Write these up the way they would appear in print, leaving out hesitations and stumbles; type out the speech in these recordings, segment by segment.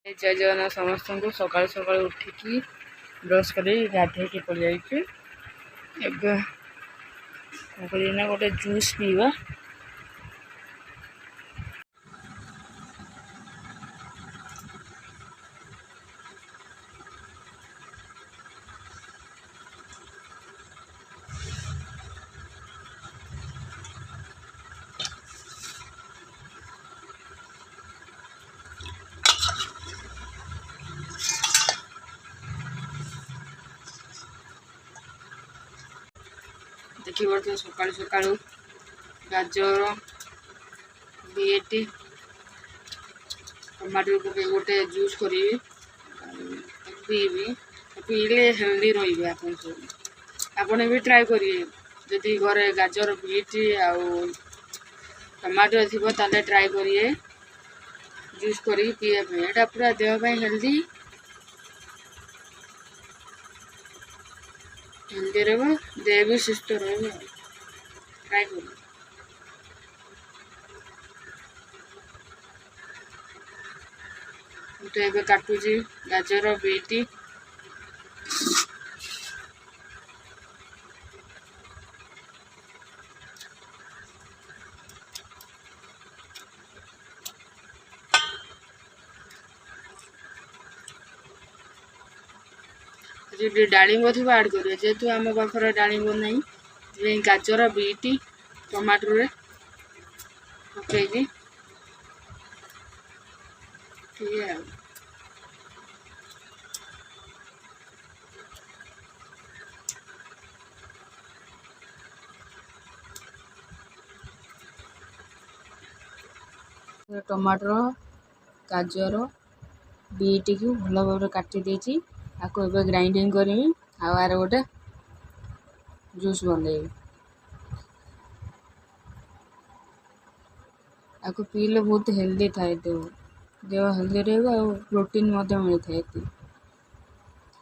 जय जगन्नाथ समस्त को सकाल सकाल उठिकी ब्रश कर गाधे पड़ जाइए गोटे जूस पीवा। देखिए सकाल सकाल गाजर बीट टमाटर पकड़ गोटे जूस करी पीबी पीले हेल्दी रही आपन भी ट्राए करिए जदि घरे गाजर बीट आउ टमाटर थी ताले ट्राए करिए जूस करी पीवा एटा पूरा देह हेल्दी हेल्दी रह देह भी सुस्थ रहा ट्राए कर काटुची गाजर बीट डालिंब थी आड करेंगे जेहेतु आम पाखे डालिंब ना गाजर बीट टमाटर पकईकी टमाटर गाजर बीट को भल भाव काटी देती आपको एवं ग्राइंडिंग करी आर गोटे जूस बनइबी आपको पीले बहुत हेल्दी थाए देह हेल्दी रहा प्रोटीन मिलता है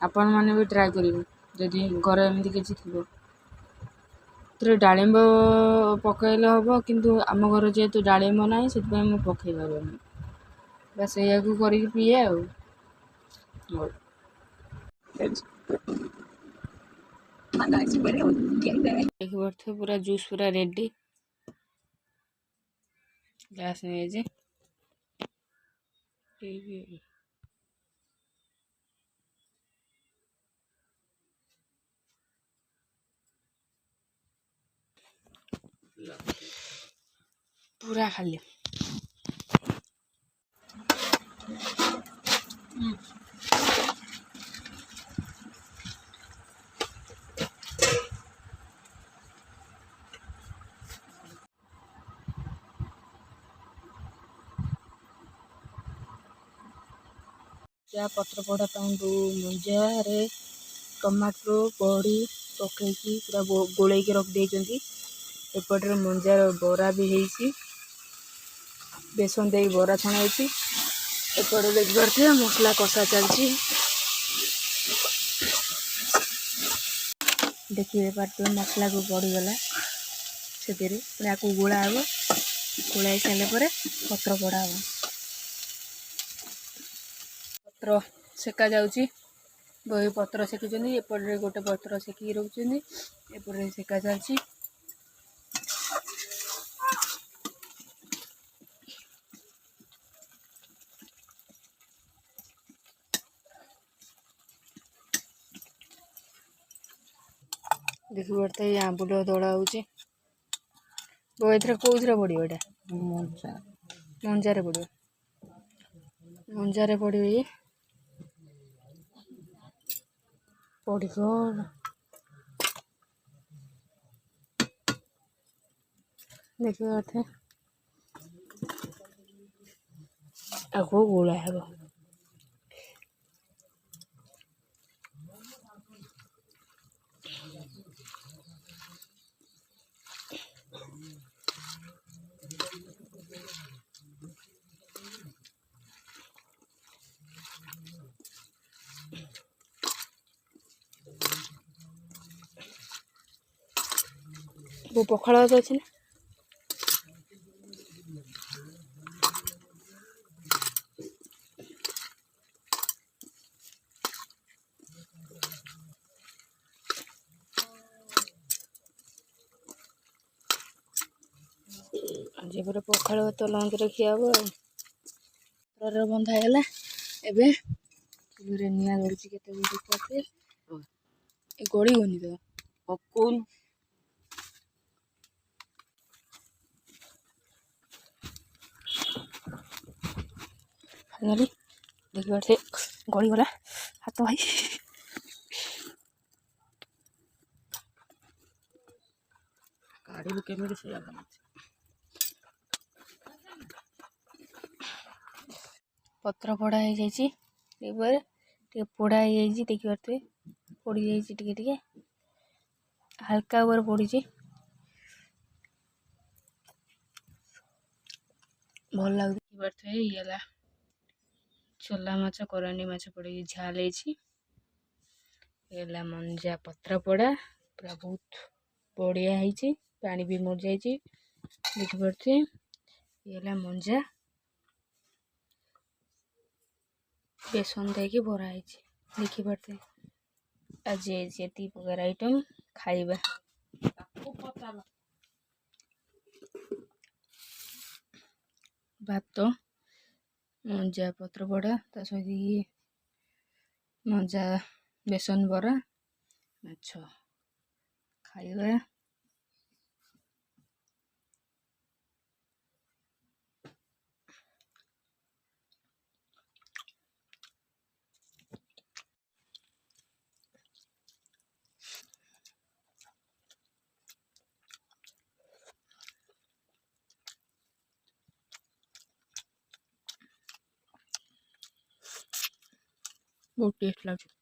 आपण मैंने भी ट्राए करेंगे जदि घर एमती किसी थी डालिंब पकईले हम किंतु आम घर जेहेतु डालिंब ना से पकई पारे बस या कर पीए पूरा जूस पूरा रेडी ग्लास नहीं पूरा खाली पत्र पढ़ा मंजार टमाटो बड़ी पकईकी पूरा गोलैकी रखी एपटे मंजार बरा भी है बेसन दे बरा छणाई एपटे देखिए मसला कषा चलती देखिए पार्ट मसला को पड़गला से गोला हे गोलाई सारे पत्र पड़ा हे पत्र सेका जाऊँगी बही पत्र सेकुचंदी एपटे गोटे पत्र सेकी रखुचंदी एपटे सेका चलती देखिए ये आंबुल दड़ा हो कौन पड़ो ये मंजार पड़ो मंजार पड़ो ये पड़ो देखिए आगो गोला है वो पखाड़ अच्छे ना एपर पखाड़ भात लंच रे हम बंधा है एबे चुलूरे निआ गड़ी के गड़ी गनी तो पकौन फाइनाली देखिए से गड़ी गला हाथ भाई काढ़ी केमी से पत्र पोड़ा हो जाइए पोड़ा हो जाइए देखी पारे पोड़ जाइए हल्का ऊपर पोड़ी भल लगे देखी पारे ये चोला माछ करांडी माछ पड़े झाल है मंजा पत्र पोड़ा पूरा बहुत बढ़िया है पानी भी मर जाइए देखी पारे ये मंजा बेसन देके भरा है देखी पारे आज ये प्रकार आइटम खाइबा भात मंजा पत्र पोड़ा ता सहित मंजा बेसन बरा माछ खाइबा। बहुत टेस्ट लगे।